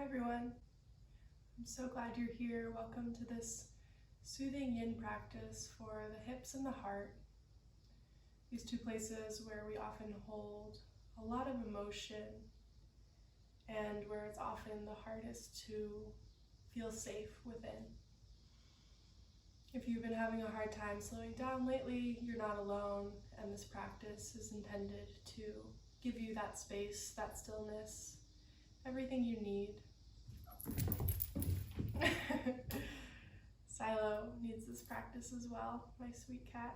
Hi everyone, I'm so glad you're here. Welcome to this soothing yin practice for the hips and the heart. These two places where we often hold a lot of emotion and where it's often the hardest to feel safe within. If you've been having a hard time slowing down lately, you're not alone, and this practice is intended to give you that space, that stillness, everything you need. Silo needs this practice as well, my sweet cat.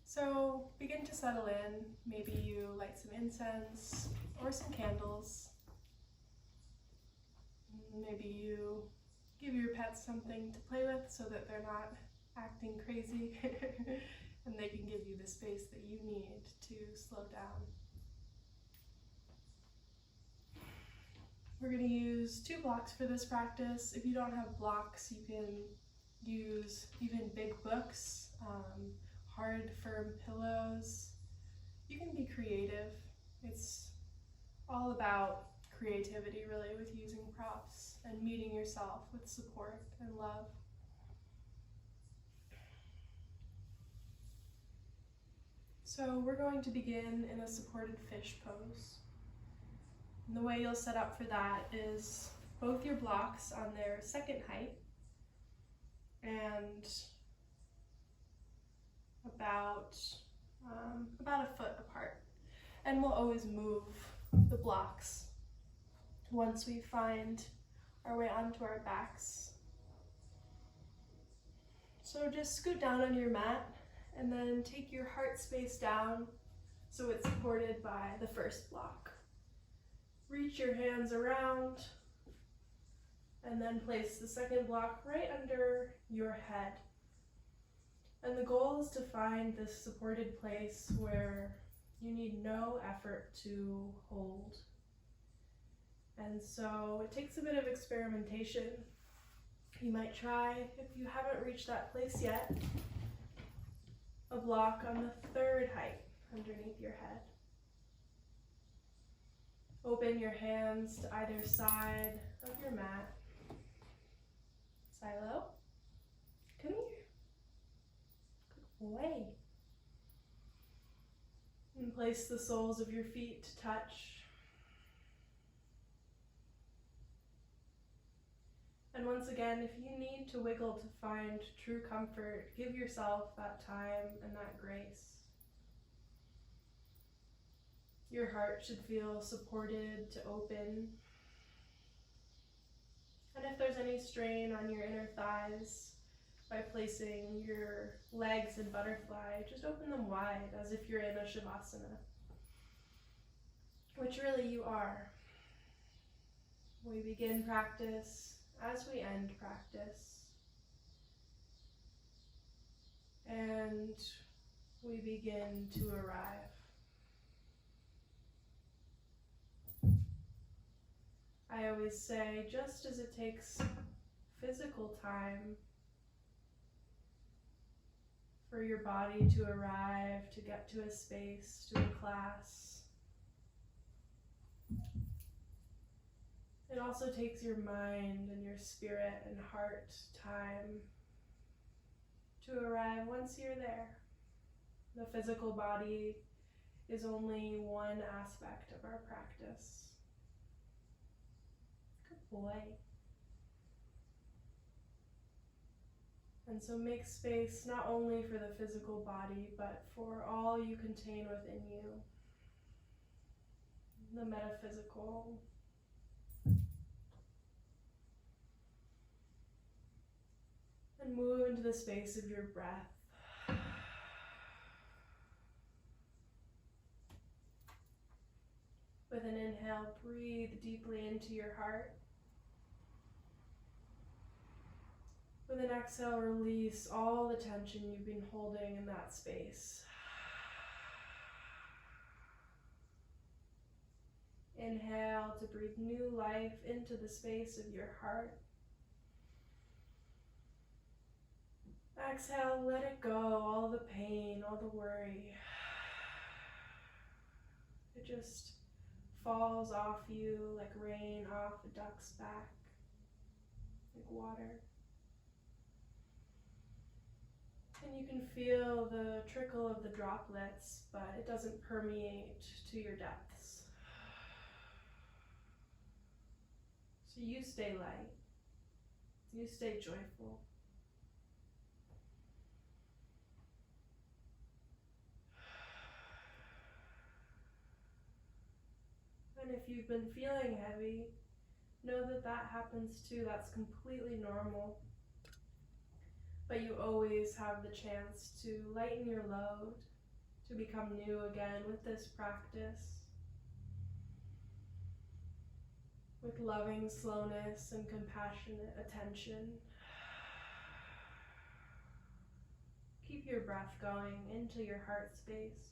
So begin to settle in. Maybe you light some incense or some candles. Maybe you give your pets something to play with so that they're not acting crazy and they can give you the space that you need to slow down. We're going to use 2 blocks for this practice. If you don't have blocks, you can use even big books, hard, firm pillows. You can be creative. It's all about creativity, really, with using props and meeting yourself with support and love. So we're going to begin in a supported fish pose. And the way you'll set up for that is both your blocks on their second height and about a foot apart. And we'll always move the blocks once we find our way onto our backs. So just scoot down on your mat and then take your heart space down so it's supported by the first block. Reach your hands around and then place the second block right under your head. And the goal is to find this supported place where you need no effort to hold. And so it takes a bit of experimentation. You might try, if you haven't reached that place yet, a block on the third height underneath your head. Open your hands to either side of your mat. Silo, come here. Good boy. And place the soles of your feet to touch. And once again, if you need to wiggle to find true comfort, give yourself that time and that grace. Your heart should feel supported to open. And if there's any strain on your inner thighs, by placing your legs in butterfly, just open them wide as if you're in a Savasana, which really you are. We begin practice as we end practice. And we begin to arrive. I always say, just as it takes physical time for your body to arrive, to get to a space, to a class, it also takes your mind and your spirit and heart time to arrive once you're there. The physical body is only one aspect of our practice. Good boy. And so make space not only for the physical body, but for all you contain within you. The metaphysical. And move into the space of your breath. With an inhale, breathe deeply into your heart. With an exhale, release all the tension you've been holding in that space. Inhale to breathe new life into the space of your heart. Exhale, let it go, all the pain, all the worry. It just falls off you like rain off a duck's back, like water. And you can feel the trickle of the droplets, but it doesn't permeate to your depths. So you stay light, you stay joyful. And if you've been feeling heavy, know that that happens too. That's completely normal. But you always have the chance to lighten your load, to become new again with this practice, with loving slowness and compassionate attention. Keep your breath going into your heart space.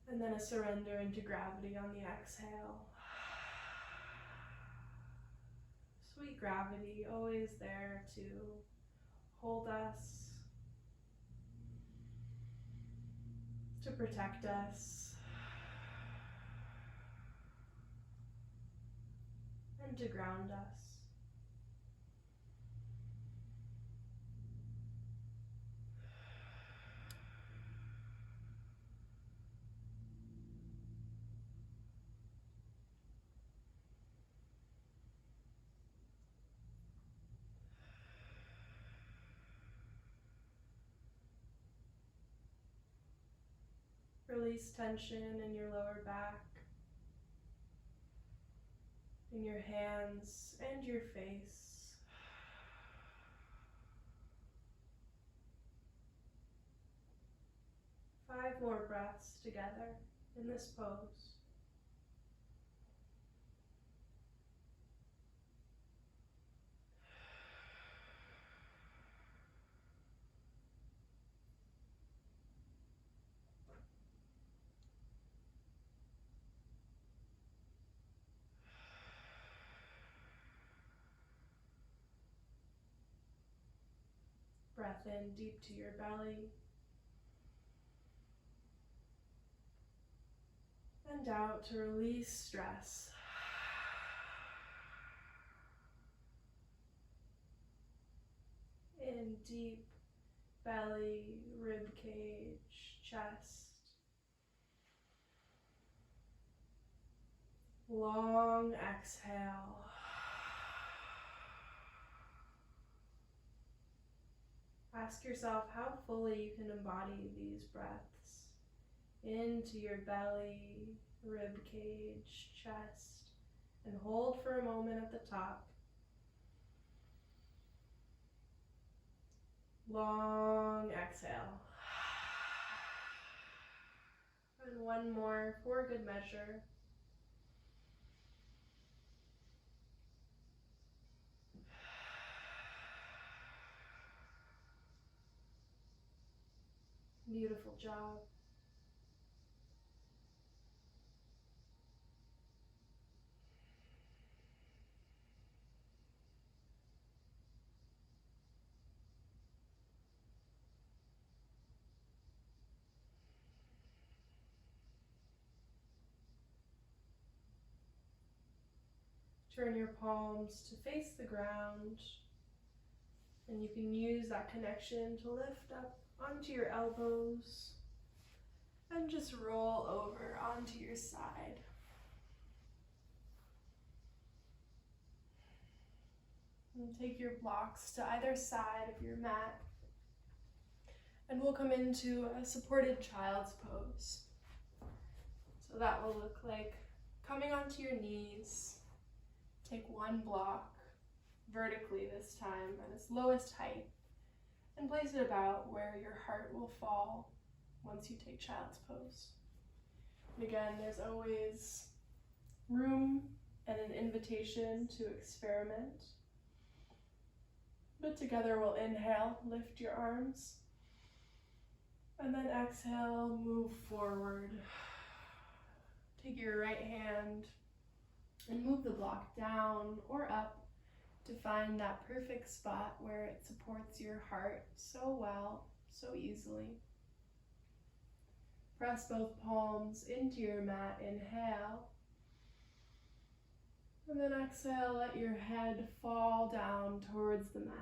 And then a surrender into gravity on the exhale. Sweet gravity, always there to hold us, to protect us, and to ground us. Release tension in your lower back, in your hands and your face. Five more breaths together in this pose. Breath in deep to your belly. And out to release stress. In deep belly, rib cage, chest. Long exhale. Ask yourself how fully you can embody these breaths into your belly, rib cage, chest, and hold for a moment at the top. Long exhale. And one more for good measure. Beautiful job. Turn your palms to face the ground, and you can use that connection to lift up onto your elbows and just roll over onto your side. And take your blocks to either side of your mat, and we'll come into a supported child's pose. So that will look like coming onto your knees. Take one block vertically this time at its lowest height and place it about where your heart will fall once you take child's pose. And again, there's always room and an invitation to experiment. But together we'll inhale, lift your arms, and then exhale, move forward. Take your right hand and move the block down or up to find that perfect spot where it supports your heart so well, so easily. Press both palms into your mat, inhale. And then exhale, let your head fall down towards the mat.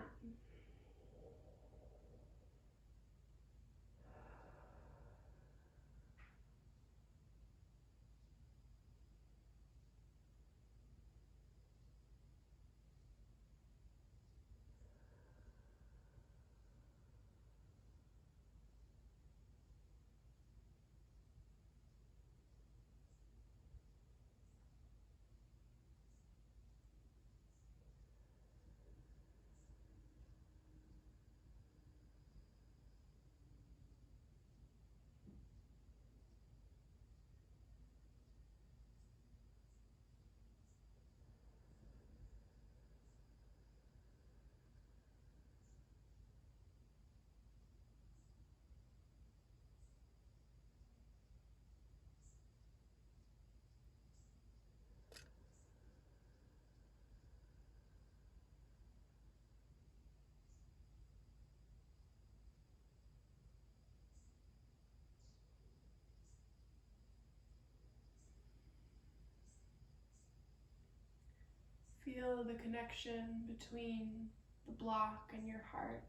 Feel the connection between the block and your heart.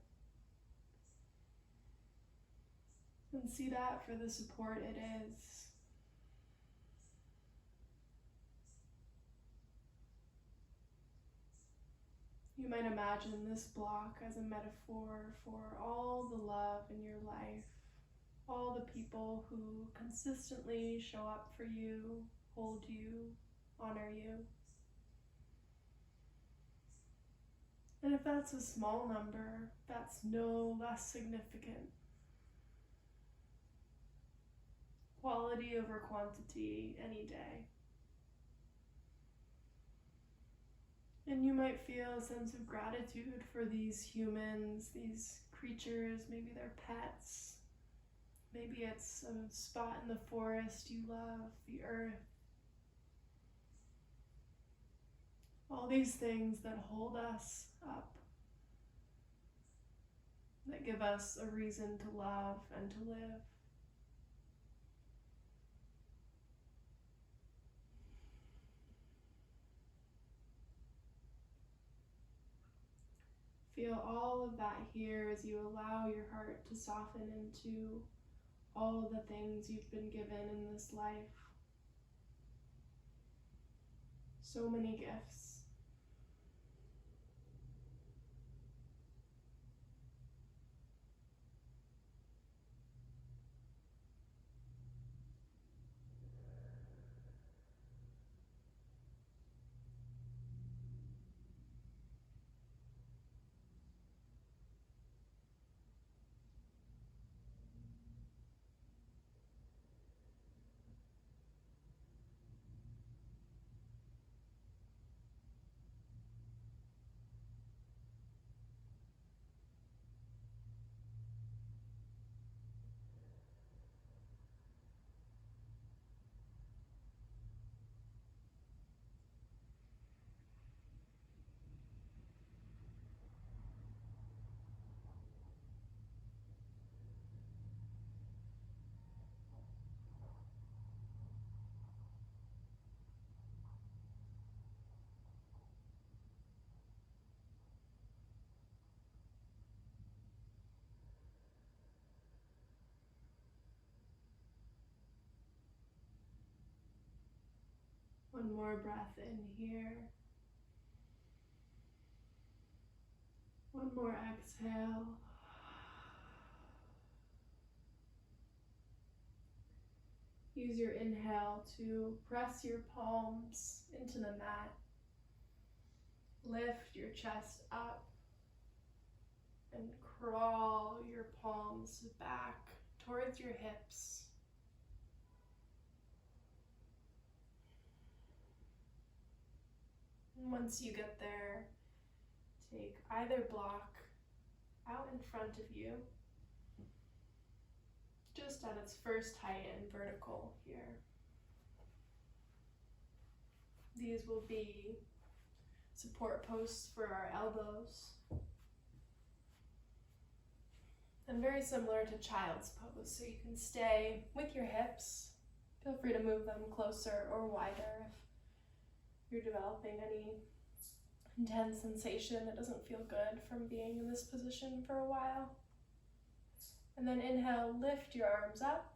And see that for the support it is. You might imagine this block as a metaphor for all the love in your life, all the people who consistently show up for you, hold you, honor you. And if that's a small number, that's no less significant. Quality over quantity any day. And you might feel a sense of gratitude for these humans, these creatures, maybe they're pets. Maybe it's a spot in the forest you love, the earth. All these things that hold us up, that give us a reason to love and to live. Feel all of that here as you allow your heart to soften into all of the things you've been given in this life. So many gifts. One more breath in here. One more exhale. Use your inhale to press your palms into the mat. Lift your chest up and crawl your palms back towards your hips. And once you get there, take either block out in front of you, just at its first height and vertical here. These will be support posts for our elbows. And very similar to child's pose, so you can stay with your hips. Feel free to move them closer or wider if you're developing any intense sensation that doesn't feel good from being in this position for a while. And then inhale, lift your arms up.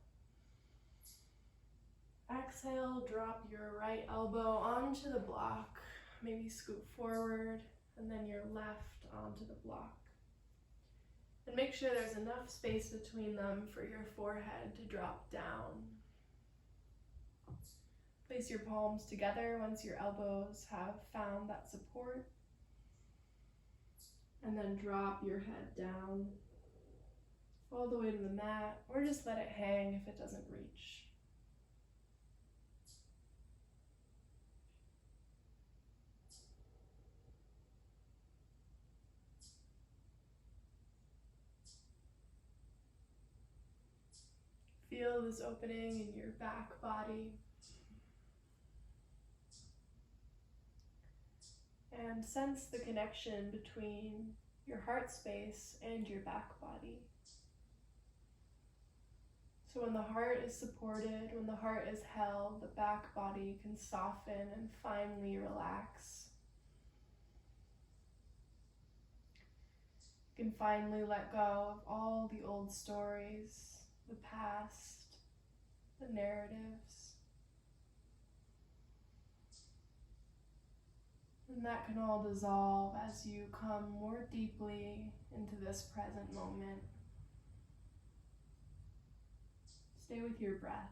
Exhale, drop your right elbow onto the block. Maybe scoot forward, and then your left onto the block. And make sure there's enough space between them for your forehead to drop down. Place your palms together once your elbows have found that support. And then drop your head down all the way to the mat, or just let it hang if it doesn't reach. Feel this opening in your back body. And sense the connection between your heart space and your back body. So when the heart is supported, when the heart is held, the back body can soften and finally relax. You can finally let go of all the old stories, the past, the narratives. And that can all dissolve as you come more deeply into this present moment. Stay with your breath.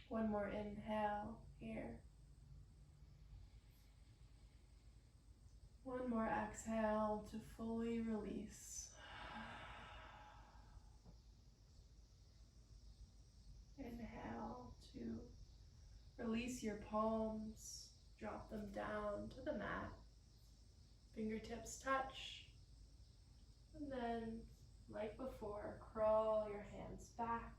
One more inhale here. One more exhale to fully release. Inhale to release your palms, drop them down to the mat. Fingertips touch. And then, like before, crawl your hands back.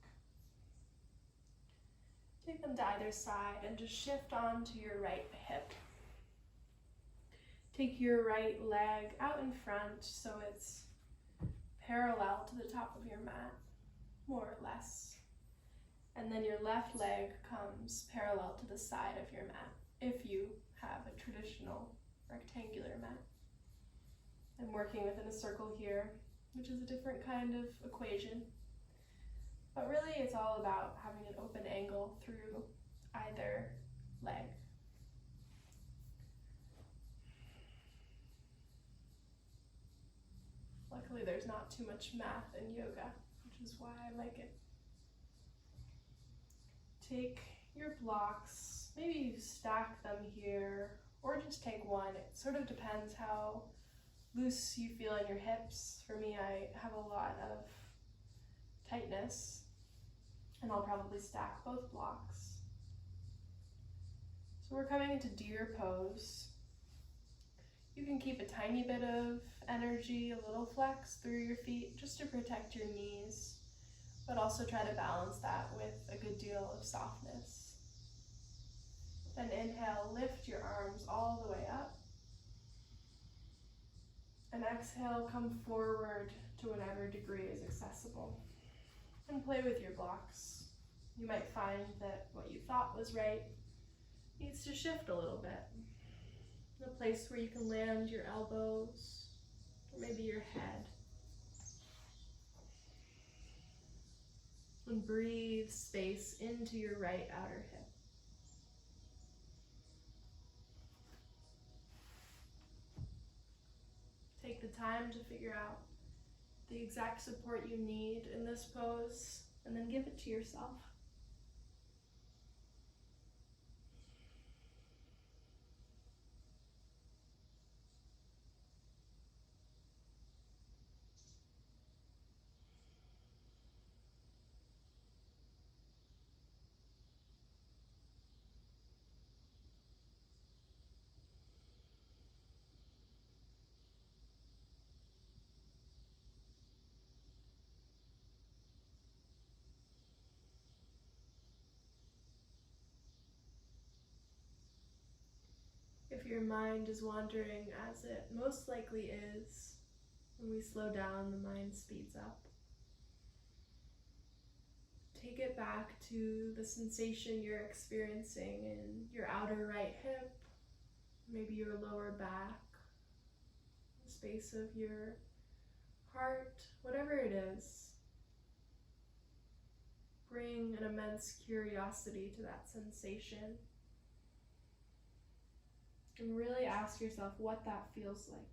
Take them to either side and just shift onto your right hip. Take your right leg out in front so it's parallel to the top of your mat, more or less. And then your left leg comes parallel to the side of your mat, if you have a traditional rectangular mat. I'm working within a circle here, which is a different kind of equation. But really it's all about having an open angle through either leg. Luckily there's not too much math in yoga, which is why I like it. Take your blocks, maybe you stack them here, or just take one. It sort of depends how loose you feel in your hips. For me, I have a lot of tightness, and I'll probably stack both blocks. So we're coming into deer pose. You can keep a tiny bit of energy, a little flex through your feet just to protect your knees, but also try to balance that with a good deal of softness. Then inhale, lift your arms all the way up. And exhale, come forward to whatever degree is accessible. And play with your blocks. You might find that what you thought was right needs to shift a little bit. A place where you can land your elbows, or maybe your head. And breathe space into your right outer hip. Take the time to figure out the exact support you need in this pose, and then give it to yourself. If your mind is wandering, as it most likely is, when we slow down, the mind speeds up. Take it back to the sensation you're experiencing in your outer right hip, maybe your lower back, the space of your heart, whatever it is. Bring an immense curiosity to that sensation. And really ask yourself what that feels like.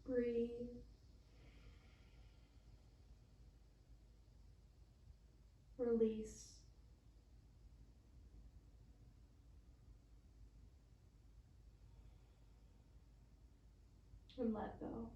Breathe. Release. And let go.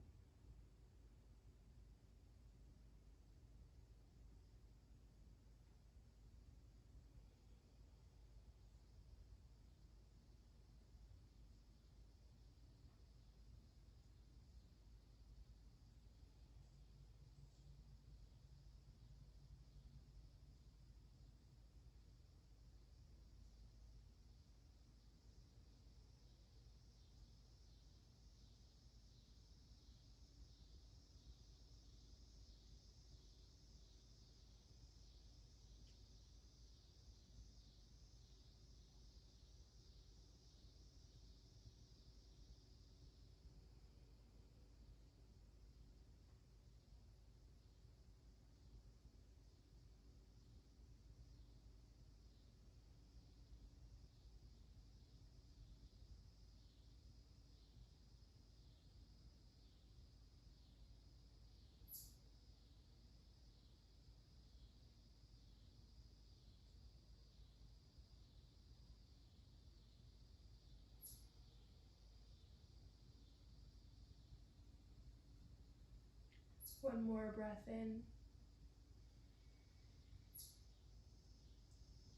One more breath in.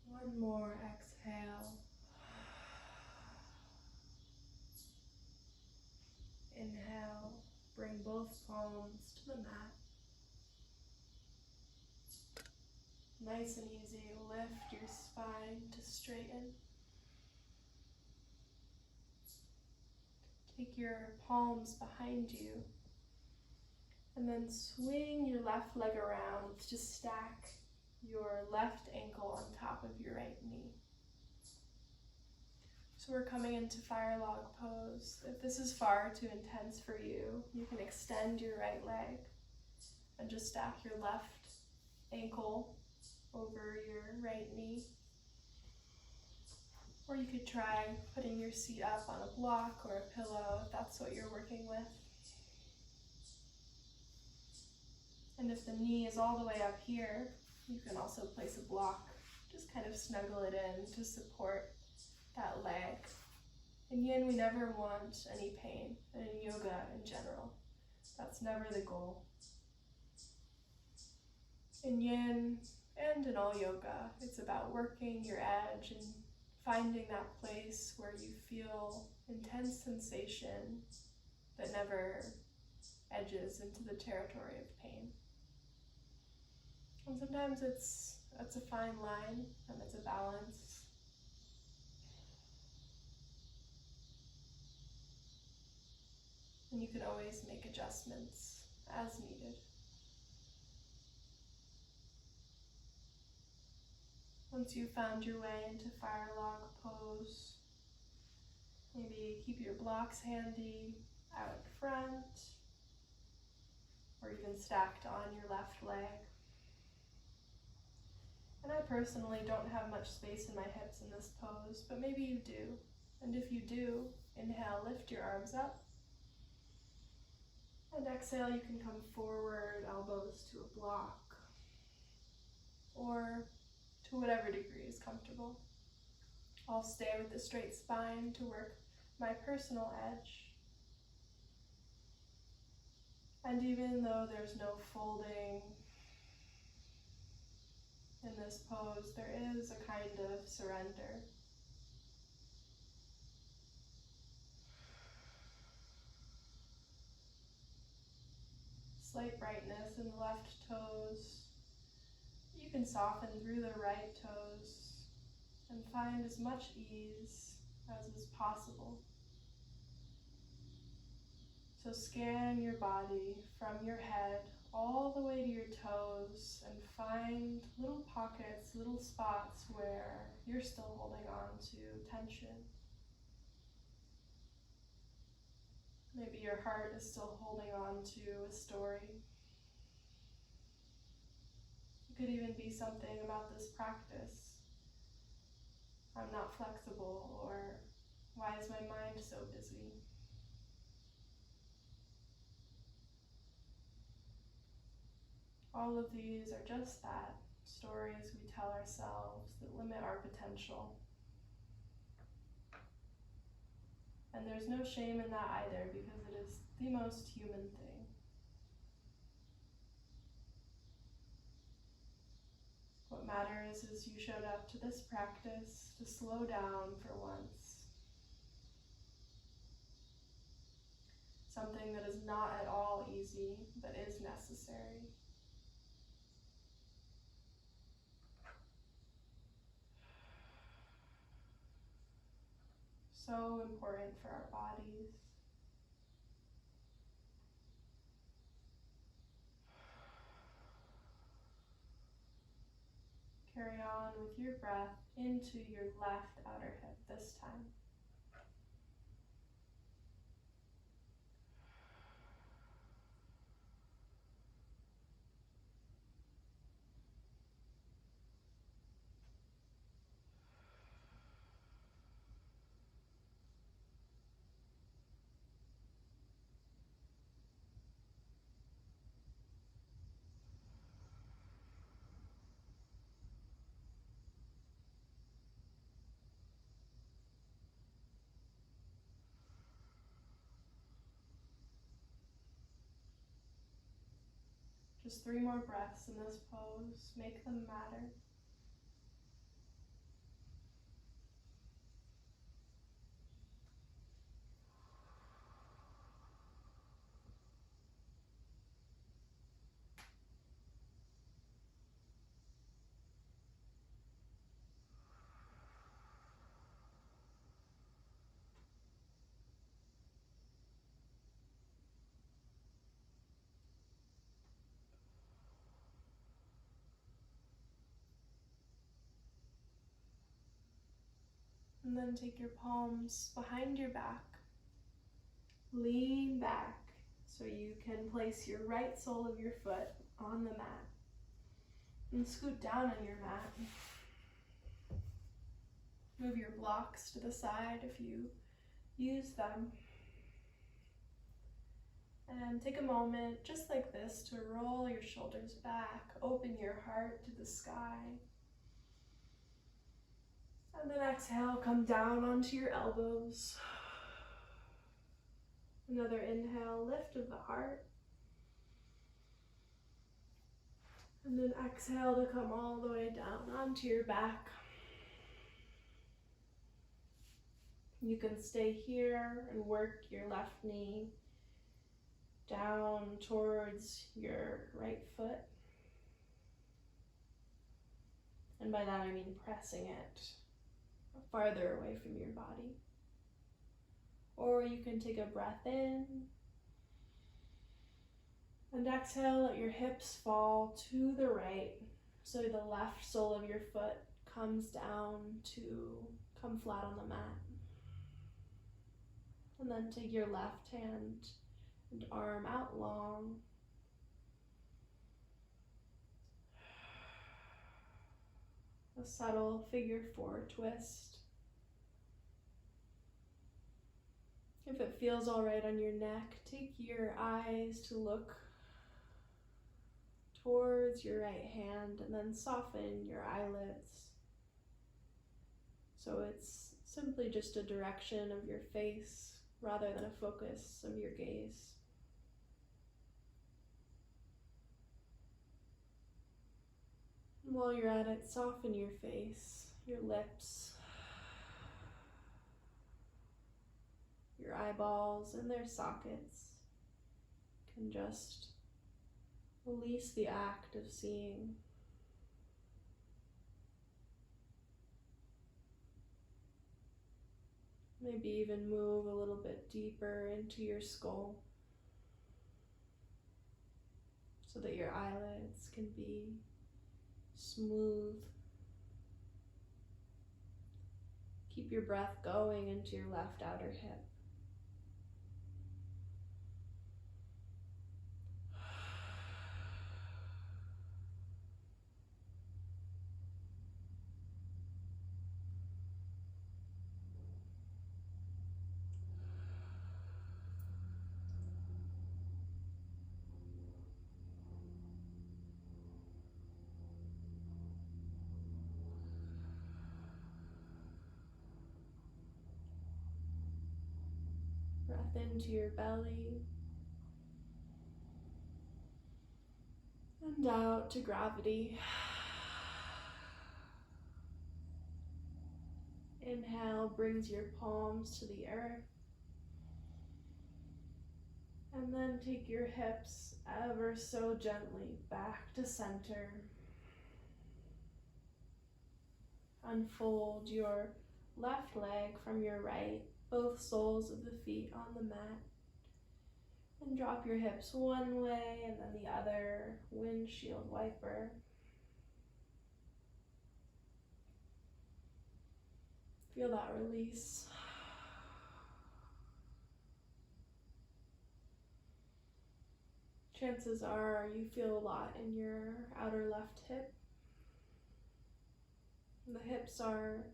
One more exhale. Inhale, bring both palms to the mat. Nice and easy, lift your spine to straighten. Take your palms behind you and then swing your left leg around to stack your left ankle on top of your right knee. So we're coming into fire log pose. If this is far too intense for you, you can extend your right leg and just stack your left ankle over your right knee. Or you could try putting your seat up on a block or a pillow if that's what you're working with. And if the knee is all the way up here, you can also place a block. Just kind of snuggle it in to support that leg. In yin, we never want any pain, and in yoga in general. That's never the goal. In yin and in all yoga, it's about working your edge and finding that place where you feel intense sensation that never edges into the territory of pain. And sometimes it's a fine line and it's a balance. And you can always make adjustments as needed. Once you've found your way into fire log pose, maybe keep your blocks handy out front, or even stacked on your left leg. And I personally don't have much space in my hips in this pose, but maybe you do. And if you do, inhale, lift your arms up. And exhale, you can come forward, elbows to a block, or to whatever degree is comfortable. I'll stay with the straight spine to work my personal edge. And even though there's no folding in this pose, there is a kind of surrender. Slight brightness in the left toes. You can soften through the right toes and find as much ease as is possible. So scan your body from your head all the way to your toes and find little pockets, little spots where you're still holding on to tension. Maybe your heart is still holding on to a story. It could even be something about this practice. I'm not flexible, or why is my mind so busy? All of these are just that, stories we tell ourselves that limit our potential. And there's no shame in that either, because it is the most human thing. What matters is you showed up to this practice to slow down for once. Something that is not at all easy, but is necessary. So important for our bodies. Carry on with your breath into your left outer hip this time. Just 3 more breaths in this pose. Make them matter. And then take your palms behind your back. Lean back so you can place your right sole of your foot on the mat. And scoot down on your mat. Move your blocks to the side if you use them. And take a moment, just like this, to roll your shoulders back, open your heart to the sky. And then exhale, come down onto your elbows. Another inhale, lift of the heart. And then exhale to come all the way down onto your back. You can stay here and work your left knee down towards your right foot. And by that I mean pressing it farther away from your body. Or you can take a breath in and exhale, let your hips fall to the right so the left sole of your foot comes down to come flat on the mat. And then take your left hand and arm out long. A subtle figure 4 twist. If it feels all right on your neck, take your eyes to look towards your right hand and then soften your eyelids. So it's simply just a direction of your face rather than a focus of your gaze. And while you're at it, soften your face, your lips, your eyeballs and their sockets. Can just release the act of seeing. Maybe even move a little bit deeper into your skull so that your eyelids can be smooth. Keep your breath going into your left outer hip. Breath into your belly and out to gravity. Inhale brings your palms to the earth. And then take your hips ever so gently back to center. Unfold your left leg from your right, both soles of the feet on the mat. And drop your hips one way and then the other, windshield wiper. Feel that release. Chances are you feel a lot in your outer left hip. And the hips are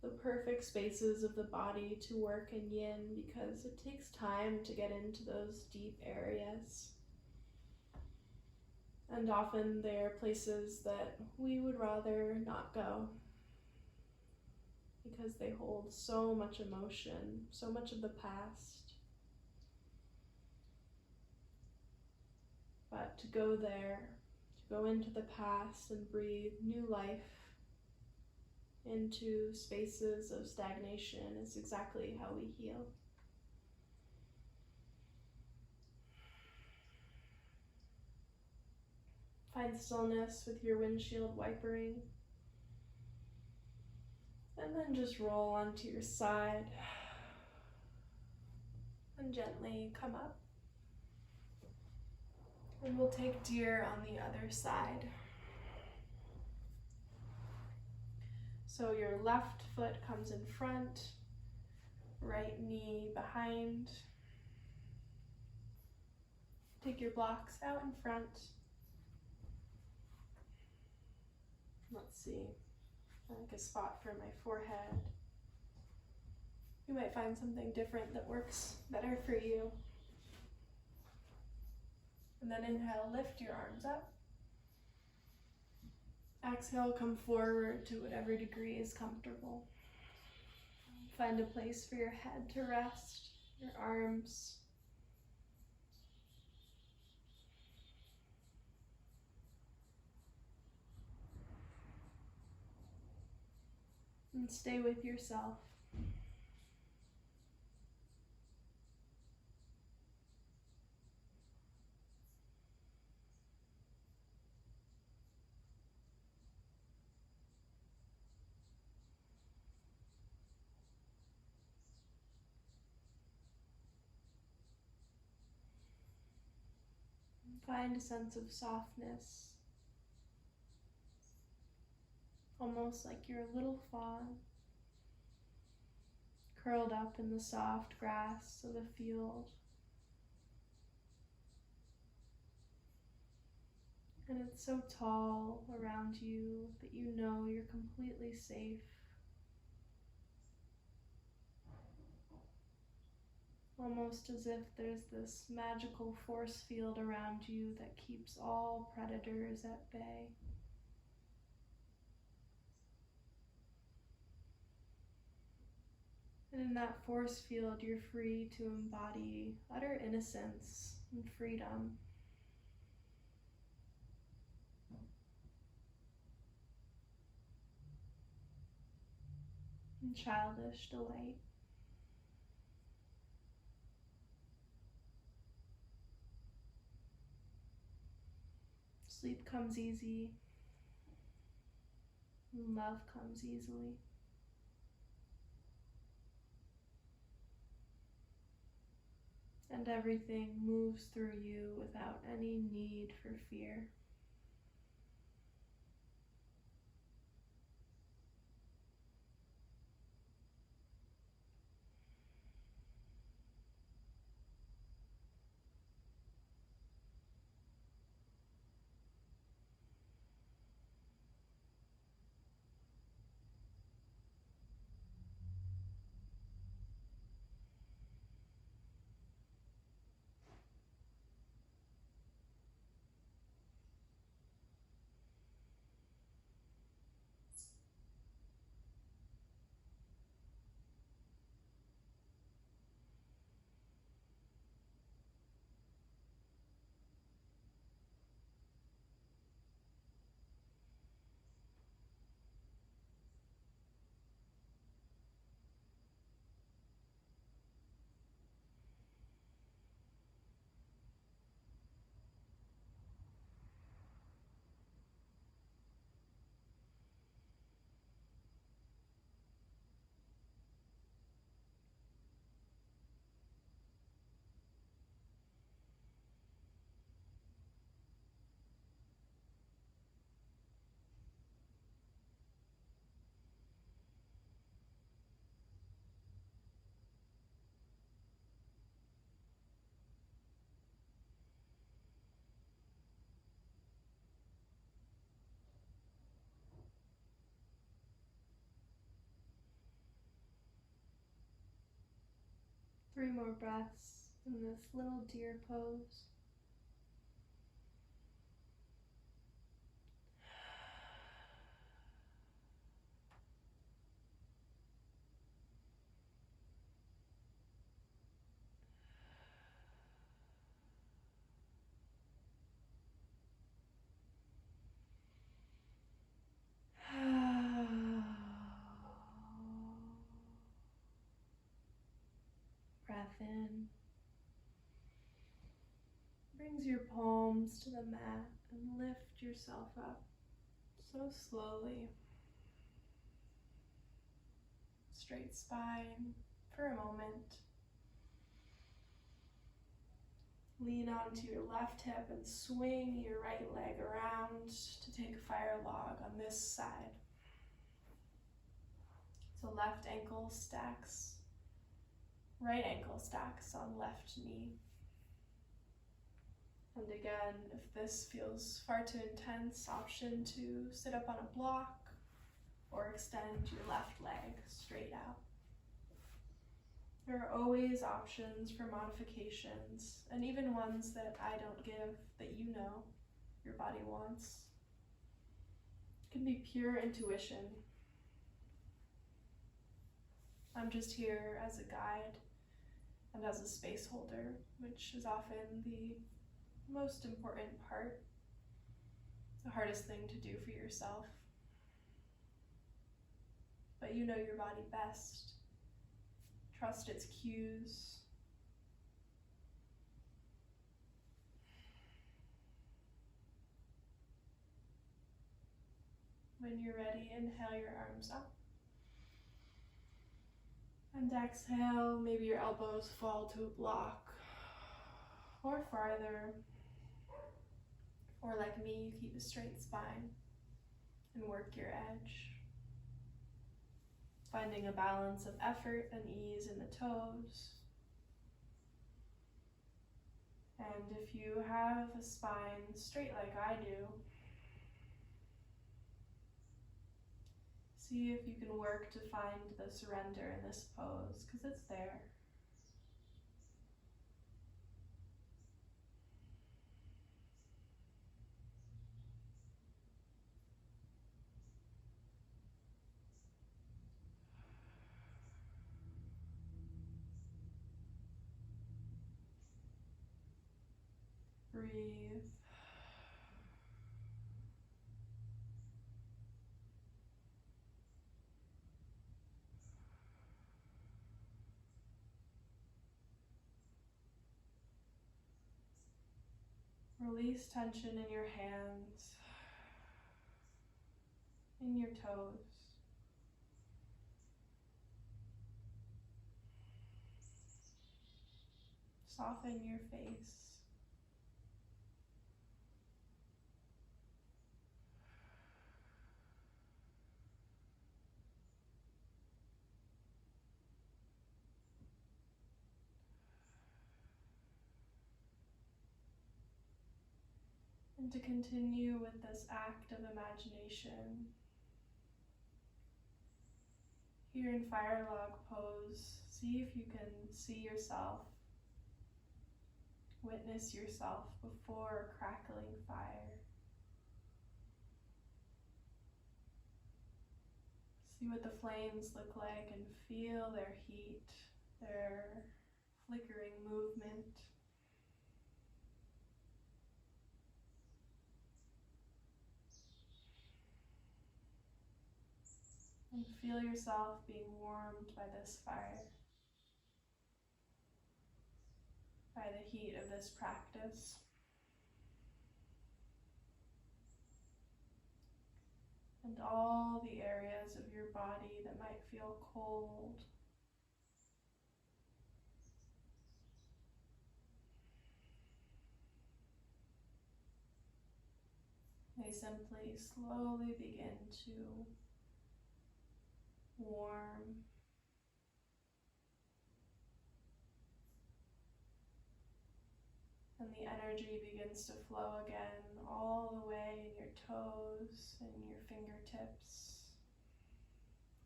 the perfect spaces of the body to work in yin because it takes time to get into those deep areas. And often they are places that we would rather not go because they hold so much emotion, so much of the past. But to go there, to go into the past and breathe new life into spaces of stagnation is exactly how we heal. Find stillness with your windshield wipering. And then just roll onto your side and gently come up. And we'll take deer on the other side. So your left foot comes in front, right knee behind. Take your blocks out in front. Let's see, I like a spot for my forehead. You might find something different that works better for you. And then inhale, lift your arms up. Exhale, come forward to whatever degree is comfortable. Find a place for your head to rest, your arms. And stay with yourself. Find a sense of softness, almost like you're a little fawn, curled up in the soft grass of a field. And it's so tall around you that you know you're completely safe. Almost as if there's this magical force field around you that keeps all predators at bay. And in that force field, you're free to embody utter innocence and freedom. And childish delight. Sleep comes easy, and love comes easily. And everything moves through you without any need for fear. Three more breaths in this little deer pose. Breath in. Brings your palms to the mat and lift yourself up so slowly. Straight spine for a moment. Lean onto your left hip and swing your right leg around to take a fire log on this side. So left ankle stacks, right ankle stacks on left knee. And again, if this feels far too intense, option to sit up on a block or extend your left leg straight out. There are always options for modifications, and even ones that I don't give, that you know your body wants. It can be pure intuition. I'm just here as a guide and as a space holder, which is often the most important part, the hardest thing to do for yourself. But you know your body best. Trust its cues. When you're ready, inhale your arms up. And exhale, maybe your elbows fall to a block or farther. Or like me, you keep a straight spine and work your edge. Finding a balance of effort and ease in the toes. And if you have a spine straight like I do, see if you can work to find the surrender in this pose, because it's there. Breathe. Release tension in your hands, in your toes. Soften your face. And to continue with this act of imagination, here in fire log pose, see if you can see yourself, witness yourself before a crackling fire. See what the flames look like and feel their heat, their flickering movement. And feel yourself being warmed by this fire, by the heat of this practice. And all the areas of your body that might feel cold, they simply slowly begin to warm. And the energy begins to flow again all the way in your toes and your fingertips,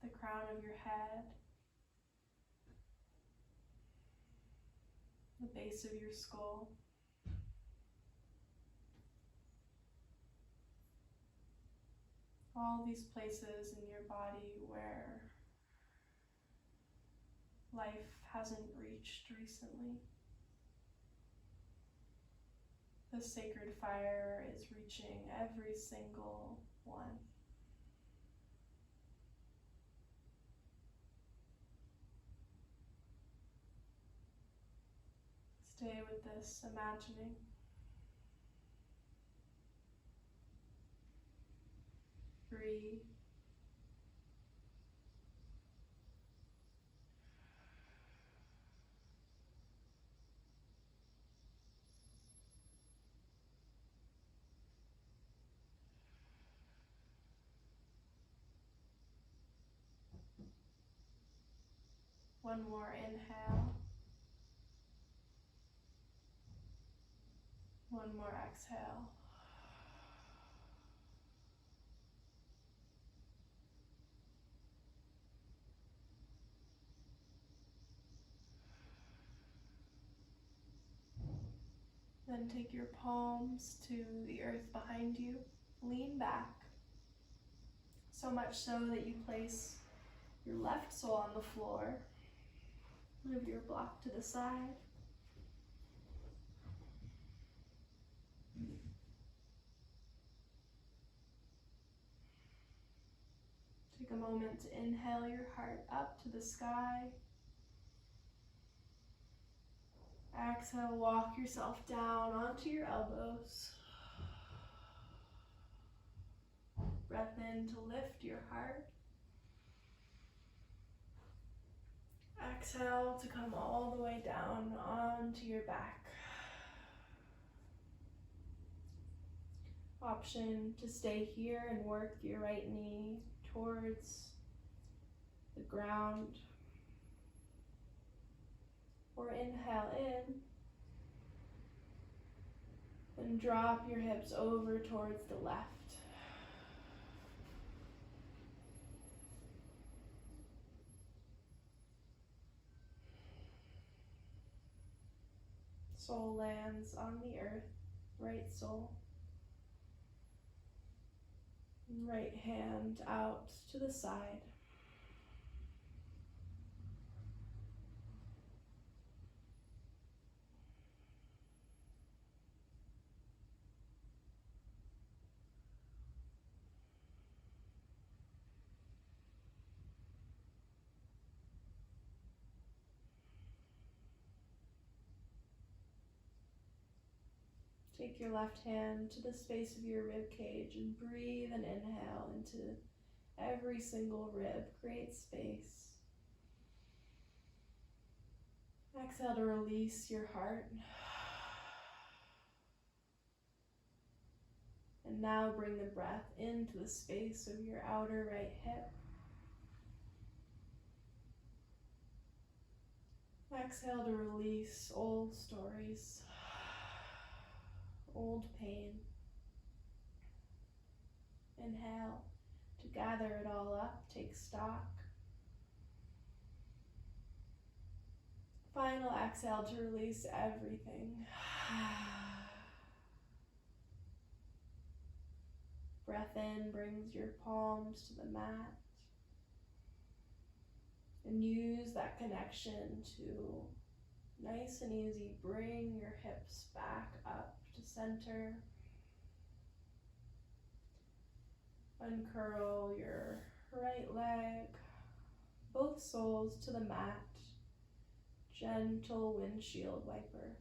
the crown of your head, the base of your skull. All these places in your body where life hasn't reached recently. The sacred fire is reaching every single one. Stay with this imagining. Breathe. One more inhale. One more exhale. Then take your palms to the earth behind you. Lean back, so much so that you place your left sole on the floor. Move your block to the side. Take a moment to inhale your heart up to the sky. Exhale, walk yourself down onto your elbows. Breath in to lift your heart. Exhale to come all the way down onto your back. Option to stay here and work your right knee towards the ground. Or inhale in and drop your hips over towards the left. Sole lands on the earth, right sole. Right hand out to the side. Take your left hand to the space of your rib cage and breathe and inhale into every single rib. Create space. Exhale to release your heart. And now bring the breath into the space of your outer right hip. Exhale to release old stories, old pain. Inhale to gather it all up, take stock. Final exhale to release everything. Breath in brings your palms to the mat. And use that connection to, nice and easy, bring your hips back up to center. Uncurl your right leg, both soles to the mat. Gentle windshield wiper.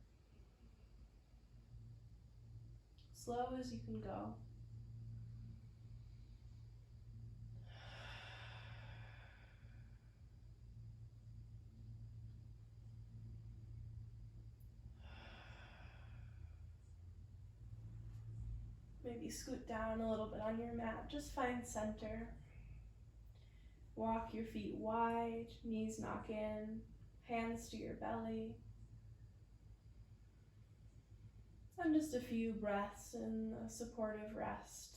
Slow as you can go. Maybe scoot down a little bit on your mat. Just find center. Walk your feet wide, knees knock in, hands to your belly. And just a few breaths in a supportive rest.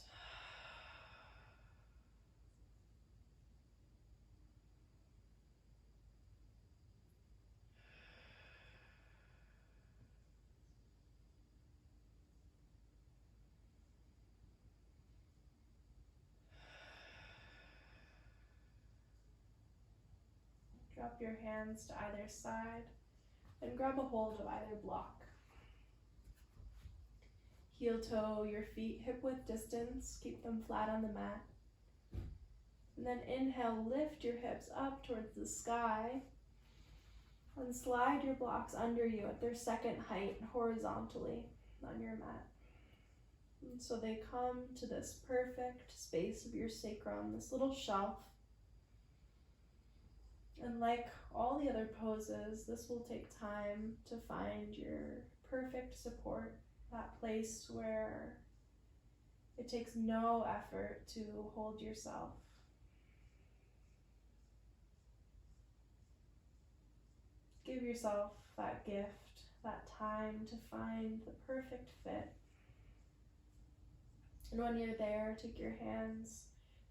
Drop your hands to either side and grab a hold of either block. Heel toe your feet hip width distance, keep them flat on the mat. And then inhale, lift your hips up towards the sky and slide your blocks under you at their second height horizontally on your mat. And so they come to this perfect space of your sacrum, this little shelf. And like all the other poses, this will take time to find your perfect support, that place where it takes no effort to hold yourself. Give yourself that gift, that time to find the perfect fit. And when you're there, take your hands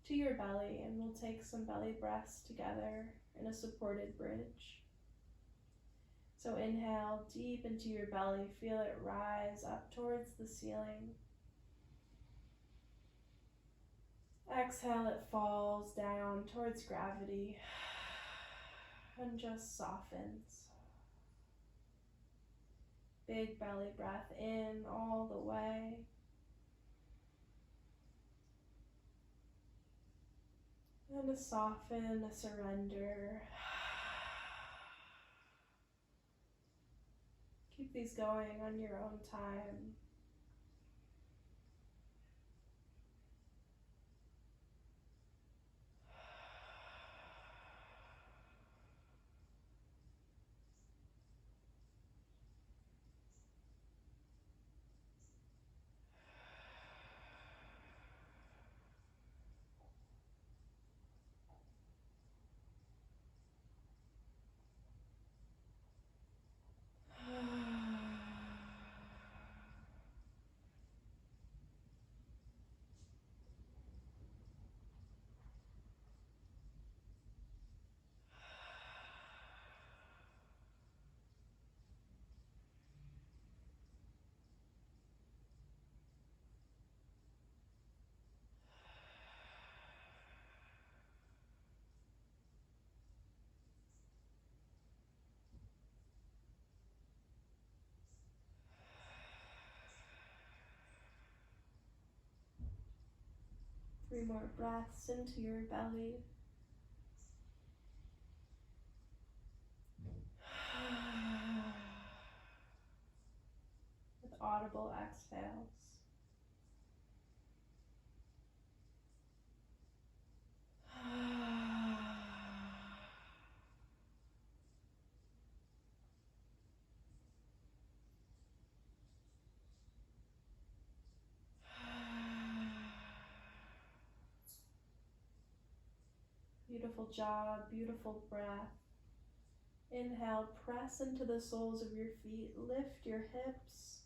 to your belly and we'll take some belly breaths together in a supported bridge. So inhale deep into your belly, feel it rise up towards the ceiling. Exhale, it falls down towards gravity and just softens. Big belly breath in all the way. And a soften, a surrender. Keep these going on your own time. Three more breaths into your belly. With audible exhales. Beautiful job, beautiful breath. Inhale, press into the soles of your feet, lift your hips,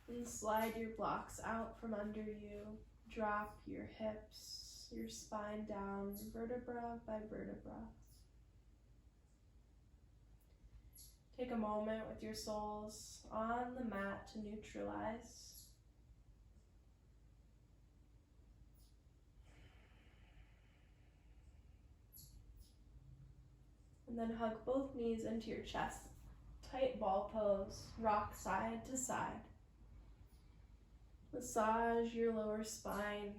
and slide your blocks out from under you. Drop your hips, your spine down, vertebra by vertebra. Take a moment with your soles on the mat to neutralize. And then hug both knees into your chest. Tight ball pose, rock side to side. Massage your lower spine.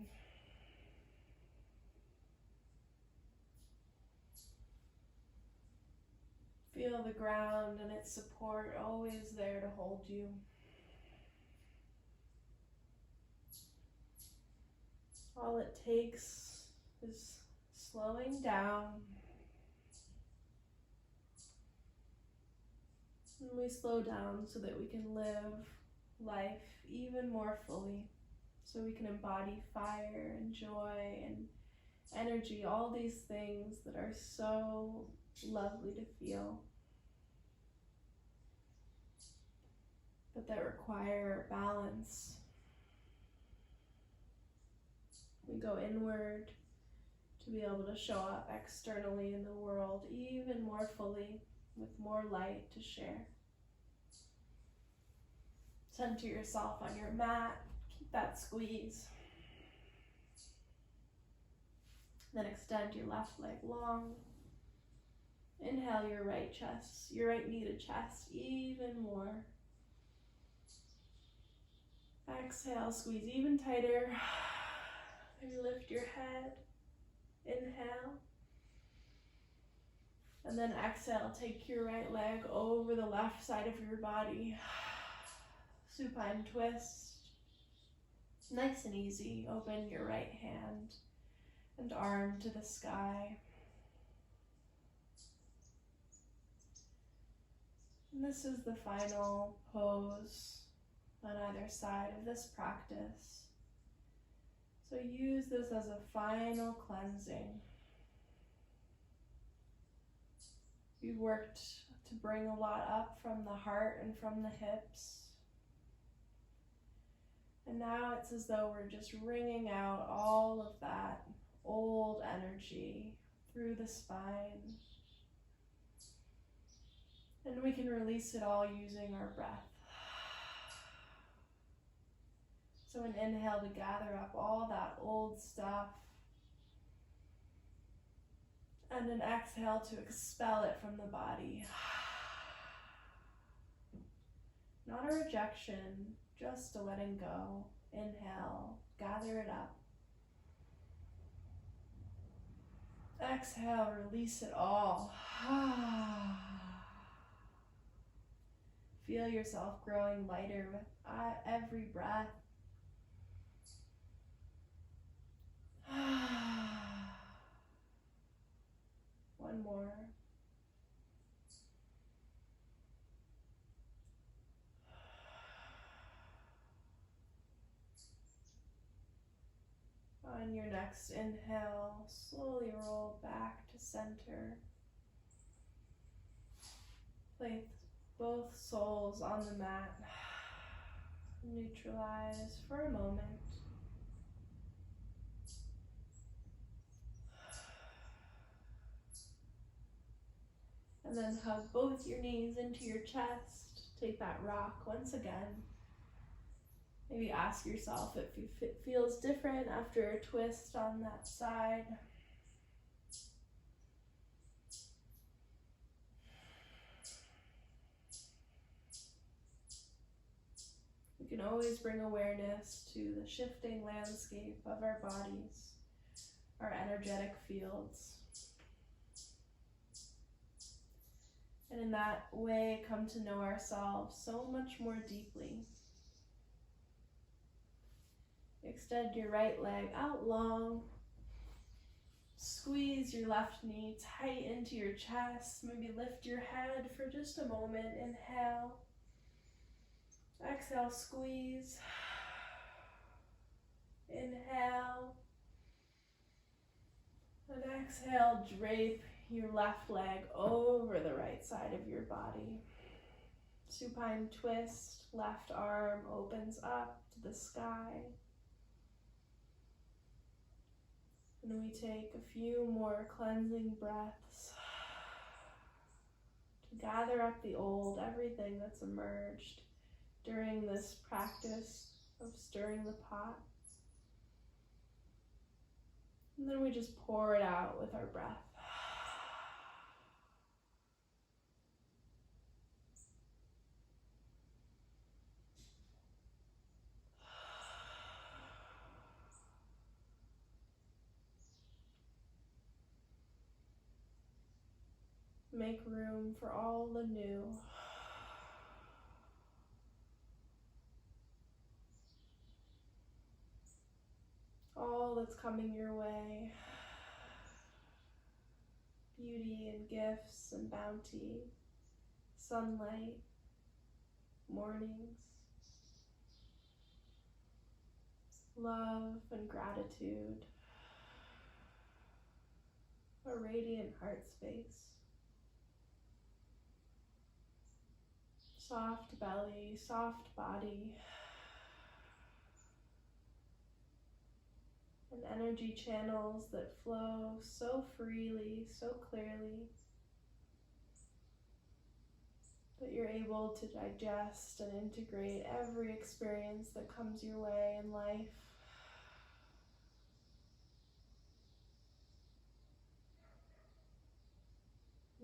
Feel the ground and its support always there to hold you. All it takes is slowing down. And we slow down so that we can live life even more fully. So we can embody fire and joy and energy, all these things that are so lovely to feel, but that require balance. We go inward to be able to show up externally in the world even more fully, with more light to share. Center yourself on your mat, keep that squeeze. Then extend your left leg long. Inhale your right knee to chest even more. Exhale, squeeze even tighter. Maybe lift your head. Inhale. And then exhale, take your right leg over the left side of your body. Supine twist. Nice and easy. Open your right hand and arm to the sky. And this is the final pose on either side of this practice. So use this as a final cleansing. We've worked to bring a lot up from the heart and from the hips. And now it's as though we're just wringing out all of that old energy through the spine. And we can release it all using our breath. So an inhale to gather up all that old stuff. And an exhale to expel it from the body. Not a rejection, just a letting go. Inhale, gather it up. Exhale, release it all. Feel yourself growing lighter with every breath. One more. On your next inhale, slowly roll back to center. Place both soles on the mat. Neutralize for a moment. And then hug both your knees into your chest. Take that rock once again. Maybe ask yourself if it feels different after a twist on that side. We can always bring awareness to the shifting landscape of our bodies, our energetic fields. And in that way, come to know ourselves so much more deeply. Extend your right leg out long. Squeeze your left knee tight into your chest. Maybe lift your head for just a moment. Inhale. Exhale, squeeze. Inhale. And exhale, drape your left leg over the right side of your body. Supine twist, left arm opens up to the sky. And we take a few more cleansing breaths to gather up the old, everything that's emerged during this practice of stirring the pot. And then we just pour it out with our breath. Make room for all the new. All that's coming your way. Beauty and gifts and bounty. Sunlight. Mornings. Love and gratitude. A radiant heart space. Soft belly, soft body, and energy channels that flow so freely, so clearly, that you're able to digest and integrate every experience that comes your way in life.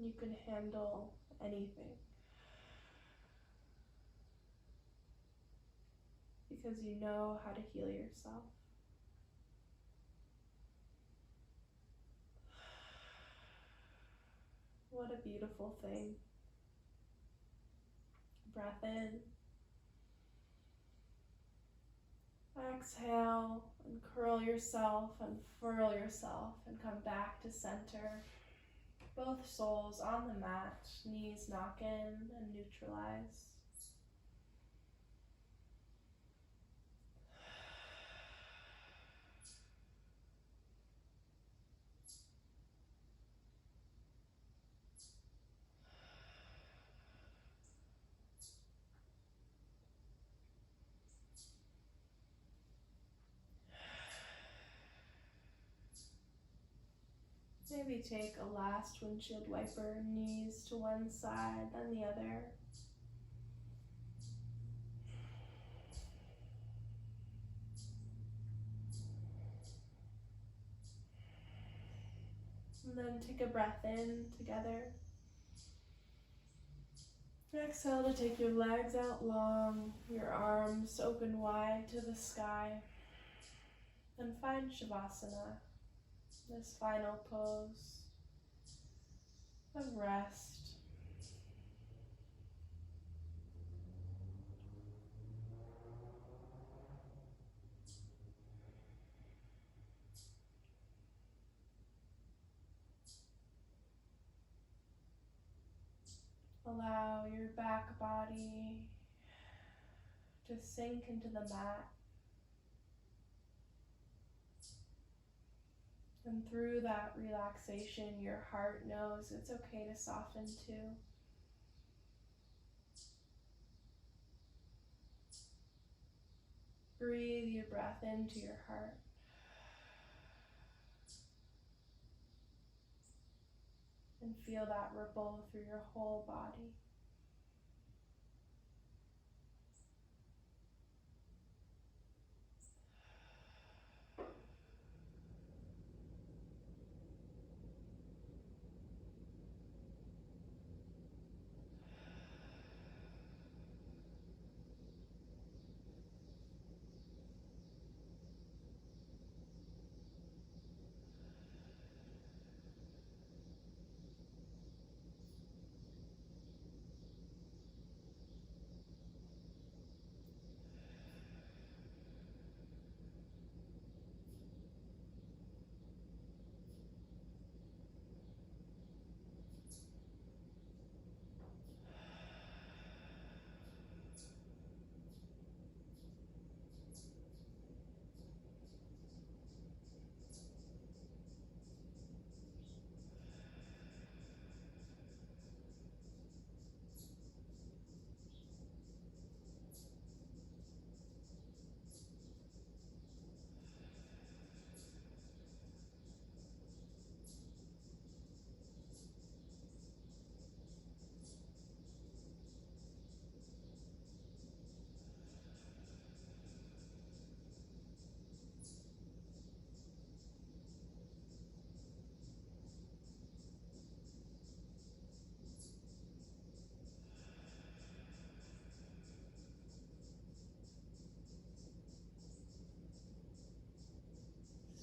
You can handle anything. Because you know how to heal yourself. What a beautiful thing. Breath in. Exhale and curl yourself and furl yourself and come back to center. Both soles on the mat, knees knock in and neutralize. Maybe take a last windshield wiper, knees to one side, then the other. And then take a breath in together. Exhale to take your legs out long, your arms open wide to the sky. And find Savasana, this final pose of rest. Allow your back body to sink into the mat. And through that relaxation, your heart knows it's okay to soften too. Breathe your breath into your heart. And feel that ripple through your whole body.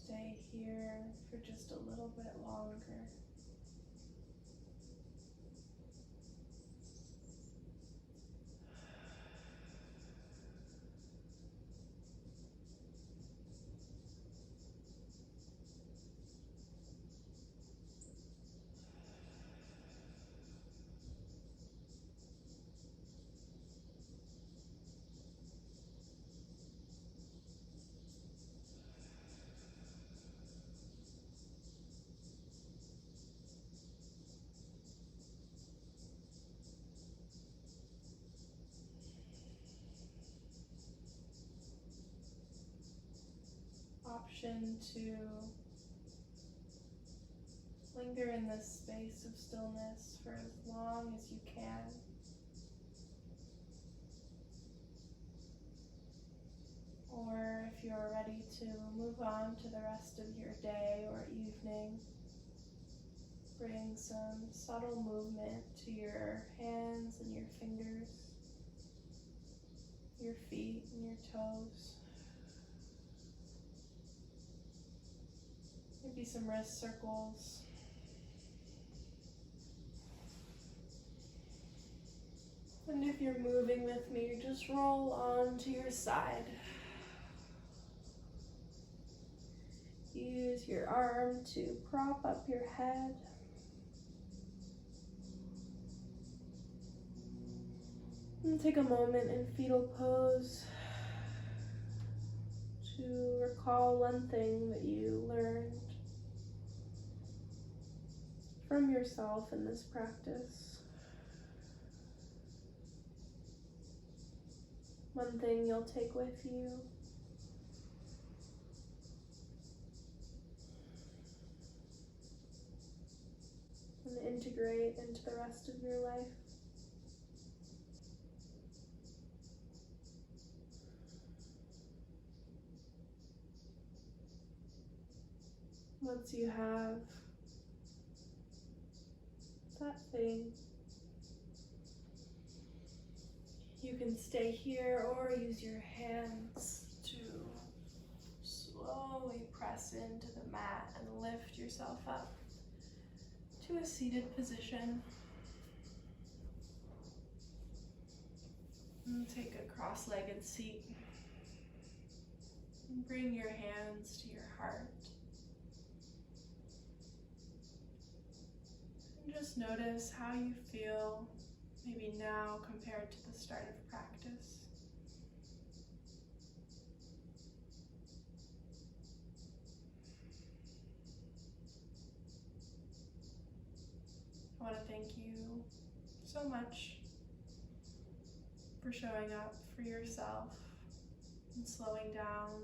Stay here for just a little bit longer. Option to linger in this space of stillness for as long as you can. Or if you're ready to move on to the rest of your day or evening, bring some subtle movement to your hands and your fingers, your feet and your toes. Maybe some wrist circles. And if you're moving with me, just roll on to your side. Use your arm to prop up your head. And take a moment in fetal pose to recall one thing that you learned from yourself in this practice. One thing you'll take with you. rest of your life. Once you have that thing, you can stay here or use your hands to slowly press into the mat and lift yourself up to a seated position. And take a cross-legged seat. And bring your hands to your heart. And just notice how you feel, maybe now compared to the start of practice. I want to thank you so much for showing up for yourself and slowing down.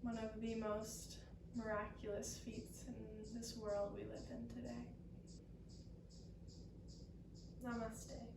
One of the most miraculous feats in this world we live in today. Namaste.